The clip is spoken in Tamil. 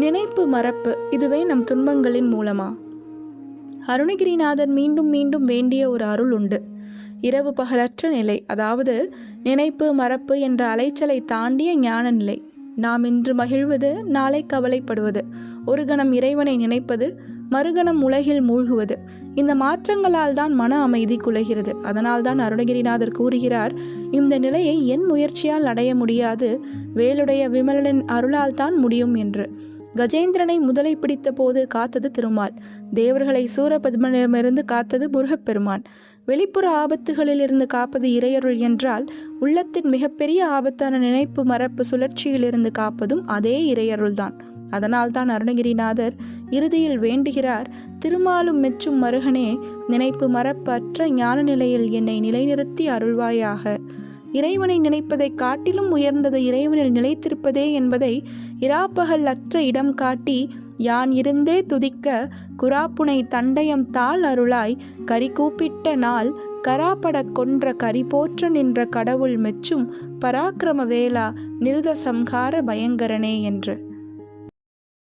நினைப்பு மறப்பு, இதுவே நம் துன்பங்களின் மூலமா? அருணகிரிநாதர் மீண்டும் மீண்டும் வேண்டிய ஒரு அருள் உண்டு. இரவு பகலற்ற நிலை, அதாவது நினைப்பு மறப்பு என்ற அலைச்சலை தாண்டிய ஞான நிலை. நாம் இன்று மகிழ்வது, நாளை கவலைப்படுவது, ஒரு கணம் இறைவனை நினைப்பது, மறுகணம் உலகில் மூழ்குவது, இந்த மாற்றங்களால் தான் மன அமைதி குலைகிறது. அதனால்தான் அருணகிரிநாதர் கூறுகிறார், இந்த நிலையை என் முயற்சியால் அடைய முடியாது, வேலுடைய விமலனின் அருளால் தான் முடியும் என்று. கஜேந்திரனை முதலை பிடித்த போது காத்தது திருமால், தேவர்களை சூரபத்மனிடமிருந்து காத்தது முருகப்பெருமான். வெளிப்புற ஆபத்துகளில் இருந்து காப்பது இறையருள் என்றால், உள்ளத்தின் மிகப்பெரிய ஆபத்தான நினைப்பு மறப்பு சுழற்சியிலிருந்து காப்பதும் அதே இறையருள்தான். அதனால்தான் அருணகிரிநாதர் இறுதியில் வேண்டுகிறார், திருமாலும் மெச்சும் மருகனே, நினைப்பு மறப்பு அற்ற ஞான நிலையில் என்னை நிலைநிறுத்தி அருள்வாயாக. இறைவனை நினைப்பதை காட்டிலும் உயர்ந்தது இறைவனில் நிலைத்திருப்பதே என்பதை இராப்பகல் அற்ற இடம் காட்டி, யான் இருந்தே துதிக்க குராப்புனை தண்டயம் தாள் அருளாய், கரி கூப்பிட்ட நாள் கராப்பட கொன்ற கரி போற்ற நின்ற கடவுள் மெச்சும் பராக்கிரம வேலா நிருத சம்ஹார பயங்கரனே என்று.